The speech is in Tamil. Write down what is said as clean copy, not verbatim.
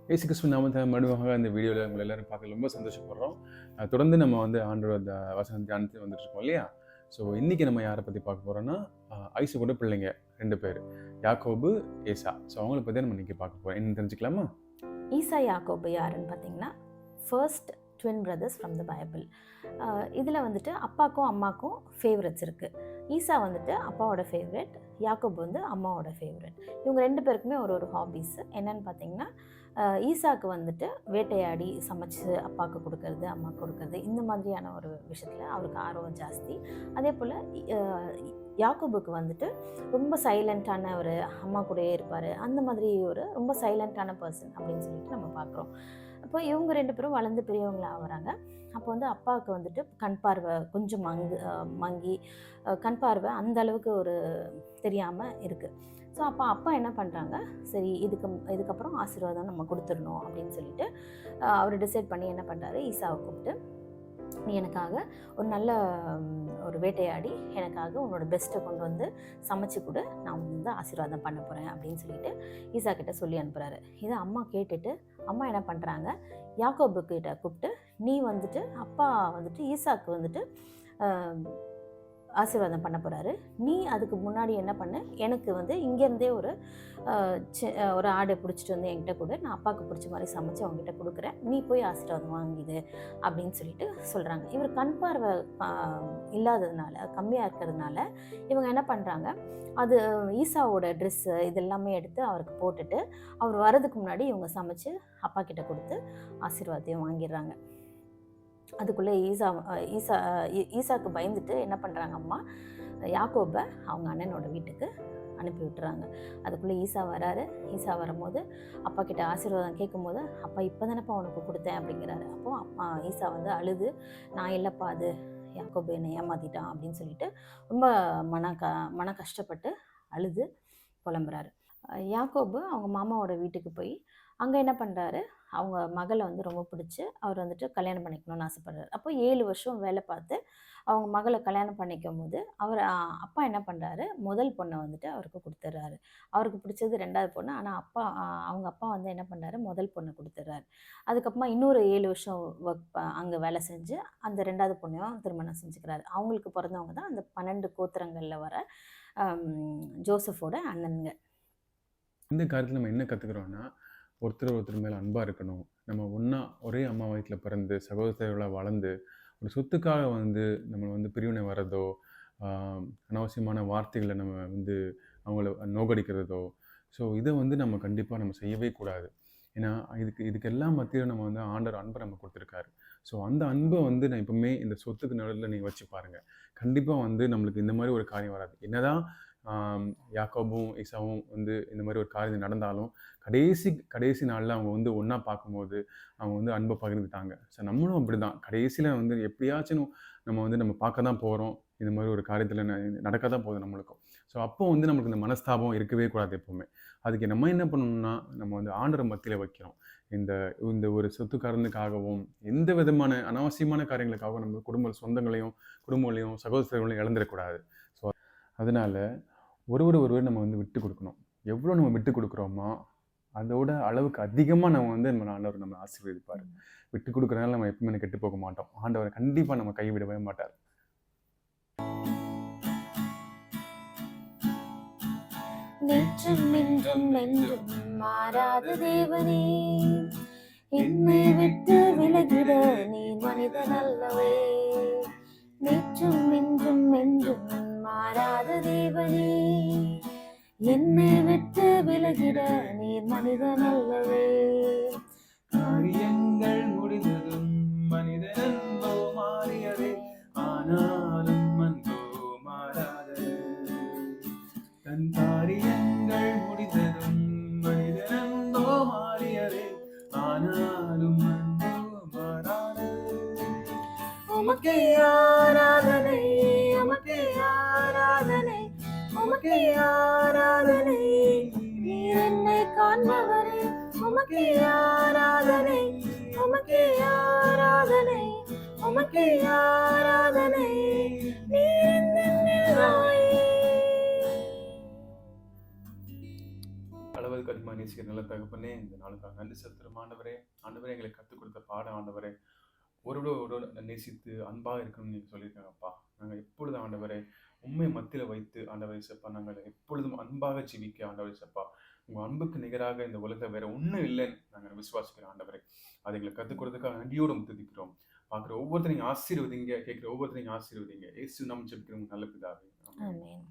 இயேசு கிறிஸ்துவின் நாமத்தில் மறுபடியும் இந்த வீடியோவில் உங்களை எல்லாரும் பார்க்க ரொம்ப சந்தோஷப்படுறோம். தொடர்ந்து நம்ம ஆண்டவர் அந்த வசனம் தியானத்தை வந்துட்டு இருக்கோம் இல்லையா? ஸோ இன்னைக்கு நம்ம யாரை பற்றி பார்க்க போகிறோம்னா, ஐசக்கோட பிள்ளைங்க 2 பேர், யாக்கோபு, ஏசா. ஸோ அவங்கள பற்றி நம்ம இன்னைக்கு பார்க்க போகிறோம். என்ன தெரிஞ்சுக்கலாமா? ஈசா யாக்கோபு யாருன்னு பார்த்தீங்கன்னா, first twin brothers from the Bible. இதில் வந்துட்டு அப்பாக்கும் அம்மாக்கும் ஃபேவரட்ஸ் இருக்குது. ஈசா வந்துட்டு அப்பாவோட ஃபேவரெட், யாக்கோபு வந்து அம்மாவோட ஃபேவரெட். இவங்க 2 பேருக்குமே ஒரு ஹாபீஸ் என்னன்னு பார்த்தீங்கன்னா, ஈசாக்கு வந்துட்டு வேட்டையாடி சமைச்சு அப்பாவுக்கு கொடுக்கறது, அம்மாவுக்கு கொடுக்கறது, இந்த மாதிரியான ஒரு விஷயத்தில் அவருக்கு ஆர்வம் ஜாஸ்தி. அதே போல் யாக்கோபுக்கு வந்துட்டு ரொம்ப சைலண்ட்டான ஒரு அம்மா கூடயே இருப்பார். அந்த மாதிரி ரொம்ப சைலண்ட்டான பர்சன் அப்படின்னு சொல்லிட்டு நம்ம பார்க்குறோம். அப்போ இவங்க 2 பேரும் வளர்ந்து பெரியவங்களாக ஆகிறாங்க. அப்போ அப்பாவுக்கு வந்துட்டு கண் பார்வை கொஞ்சம் மங்கி கண் பார்வை அந்த அளவுக்கு தெரியாமல் இருக்குது. ஸோ அப்பா என்ன பண்ணுறாங்க, சரி இதுக்கப்புறம் ஆசீர்வாதம் நம்ம கொடுத்துடணும் அப்படின்னு சொல்லிட்டு அவர் டிசைட் பண்ணி என்ன பண்ணுறாரு, ஈசாவை கூப்பிட்டு, நீ எனக்காக ஒரு நல்ல வேட்டையாடி எனக்காக உன்னோட பெஸ்ட்டை கொண்டு வந்து சமைச்சு கொடு, நான் ஆசீர்வாதம் பண்ண போகிறேன் அப்படின்னு சொல்லிட்டு ஈசா கிட்ட சொல்லி அனுப்புகிறாரு. இதை அம்மா கேட்டுட்டு அம்மா என்ன பண்ணுறாங்க, யாக்கோபு கிட்ட கூப்பிட்டு, நீ அப்பா ஈசாக்கு ஆசீர்வாதம் பண்ண போகிறாரு, நீ அதுக்கு முன்னாடி என்ன பண்ணு, எனக்கு இங்கேருந்தே ஒரு ஆடை பிடிச்சிட்டு வந்து என்கிட்ட கொடு, நான் அப்பாவுக்கு பிடிச்ச மாதிரி சமைச்சு அவங்ககிட்ட கொடுக்குறேன், நீ போய் ஆசீர்வாதம் வாங்கிது அப்படின்னு சொல்லிட்டு சொல்கிறாங்க. இவர் கண் பார்வை இல்லாததுனால, கம்மியாக இருக்கிறதுனால இவங்க என்ன பண்ணுறாங்க, அது ஈசாவோட ட்ரெஸ்ஸு இதெல்லாமே எடுத்து அவருக்கு போட்டுட்டு அவர் வரதுக்கு முன்னாடி இவங்க சமைச்சு அப்பா கிட்ட கொடுத்து ஆசீர்வாதத்தையும் வாங்கிடுறாங்க. அதுக்குள்ளே ஈசாக்கு பயந்துட்டு என்ன பண்ணுறாங்க, அம்மா யாக்கோபை அவங்க அண்ணனோட வீட்டுக்கு அனுப்பி விட்டுறாங்க. அதுக்குள்ளே ஈசா வராரு. ஈசா வரும்போது அப்பா கிட்ட ஆசீர்வாதம் கேட்கும்போது, அப்பா இப்போ தானேப்பா உனக்கு கொடுத்தேன் அப்படிங்கிறாரு. அப்போது ஈசா அழுது, நான் இல்லைப்பா, அது யாக்கோபு என்னை ஏமாற்றிட்டான் அப்படின்னு சொல்லிட்டு ரொம்ப மன கஷ்டப்பட்டு அழுது புலம்புறாரு. யாக்கோபு அவங்க மாமாவோட வீட்டுக்கு போய் அங்கே என்ன பண்ணுறாரு, அவங்க மகளை ரொம்ப பிடிச்சி அவர் கல்யாணம் பண்ணிக்கணும்னு ஆசைப்படுறாரு. அப்போ 7 வருஷம் வேலை பார்த்து அவங்க மகளை கல்யாணம் பண்ணிக்கும் போது அப்பா என்ன பண்ணுறாரு, முதல் பொண்ணை அவருக்கு கொடுத்துட்றாரு. அவருக்கு பிடிச்சது 2வது பொண்ணு. ஆனால் அவங்க அப்பா என்ன பண்ணுறாரு, முதல் பொண்ணை கொடுத்துட்றாரு. அதுக்கப்புறமா இன்னொரு 7 வருஷம் அங்கே வேலை செஞ்சு அந்த 2வது பொண்ணையும் திருமணம் செஞ்சுக்கிறாரு. அவங்களுக்கு பிறந்தவங்க தான் அந்த 12 கோத்திரங்களில் வர ஜோசஃபோட அண்ணனுங்க. இந்த காரியத்தில் நம்ம என்ன கற்றுக்குறோன்னா, ஒருத்தர் மேலே அன்பாக இருக்கணும். நம்ம ஒன்றா ஒரே அம்மா வயிற்றில் பிறந்து சகோதரர்களாக வளர்ந்து ஒரு சொத்துக்காக நம்ம பிரிவினை வர்றதோ, அனாவசியமான வார்த்தைகளை நம்ம அவங்கள நோகடிக்கிறதோ, ஸோ இதை நம்ம கண்டிப்பாக நம்ம செய்யவே கூடாது. ஏன்னா இதுக்கெல்லாம் மத்தியில் நம்ம ஆண்டவர் அன்பை நம்ம கொடுத்துருக்காரு. ஸோ அந்த அன்பை நான் எப்பவுமே இந்த சொத்துக்கு நடுவில் நீங்கள் வச்சு பாருங்கள். கண்டிப்பாக நம்மளுக்கு இந்த மாதிரி ஒரு காரியம் வராது. என்னதான் யாக்கோபும் ஈசாவும் இந்த மாதிரி ஒரு காரியம் நடந்தாலும் கடைசி நாளில் அவங்க ஒன்றா பார்க்கும்போது அவங்க அன்பை பகிர்ந்துட்டாங்க. ஸோ நம்மளும் அப்படி தான் கடைசியில் எப்படியாச்சும் நம்ம பார்க்க தான் போகிறோம். இந்த மாதிரி ஒரு காரியத்தில் நடக்க தான் போகுது நம்மளுக்கும். ஸோ அப்போ நம்மளுக்கு இந்த மனஸ்தாபம் இருக்கவே கூடாது எப்போவுமே. அதுக்கு நம்ம என்ன பண்ணணும்னா, நம்ம ஆண்டவர் மத்தியில் வைக்கிறோம். இந்த ஒரு சொத்துக்காரனுக்காகவும் எந்த விதமான அனாவசியமான காரியங்களுக்காகவும் நம்ம குடும்பங்களையும் சகோதரர்களையும் இழந்துடக்கூடாது. ஸோ அதனால் ஒருவர் நம்ம விட்டு கொடுக்கணும். எவ்வளோ நம்ம விட்டு கொடுக்குறோமோ அதோட அளவுக்கு அதிகமாக நம்ம ஆண்டவர் நம்ம ஆசீர்வதிப்பார். விட்டு கொடுக்குறதுனால நம்ம எப்பவுமே கெட்டு போக மாட்டோம். ஆண்டவர் கண்டிப்பாக நம்ம கைவிடவே மாட்டார். நேற்றும் இன்றும் என்றும் மாறாத தேவனே, என்னை விட்டு விலகிட நீ மனிதன் அல்லவே. நேற்றும் இன்றும் என்றும் மாறாத தேவனே, என்னை விட்டு விலகிட நீர் மனிதன் அல்லவே. காரியங்கள் முடிந்ததும் மனிதன் அன்போ மாறியதே, ஆனாலும் அன்போ மாறாதது. தன் காரியங்கள் முடிந்ததும் மனிதன் அன்போ மாறியதே, ஆனாலும் அன்போ மாறாதது. உமக்கே ஆராதனை, உமக்கே ஆராதனை, உமக்கே ஆராதனை, நீர் என்னை காண்பவரே. உமக்கே ஆராதனை, உமக்கே ஆராதனை, உமக்கே ஆராதனை, நீர் என்னில் அளவுக்கு அதிகமாக நேசிக்கிற நல்ல தகப்பனே, இந்த நாளுக்காக நன்றி செலுத்துகிறோம் ஆண்டவரே. ஆண்டவரே எங்களுக்கு கற்றுக் கொடுத்த பாடம் ஆண்டவரே, ஒருவரோடு நேசித்து அன்பாக இருக்கணும்னு நீங்கள் சொல்லியிருக்காங்கப்பா. நாங்கள் எப்பொழுதும் ஆண்டவரே உண்மை மத்தியில் வைத்து ஆண்டவரை சப்பா நாங்கள் எப்பொழுதும் அன்பாக ஜீவிக்க ஆண்டவரை சப்பா உங்கள் அன்புக்கு நிகராக இந்த உலகத்தில் வேற ஒன்றும் இல்லைன்னு நாங்கள் விசுவாசிக்கிறோம் ஆண்டவரே. அதை எங்களுக்கு கற்றுக் கொடுத்ததுக்காக நன்றியோடு துதிக்கிறோம். பார்க்குற ஒவ்வொருத்தரையும் ஆசீர்வதிங்க, கேட்குற ஒவ்வொருத்தரையும் ஆசீர்வதிங்க. இயேசு நாமத்தில் ஜெபிக்கிறோம் நல்ல பிதாவே. ஆமென். ஆமென்.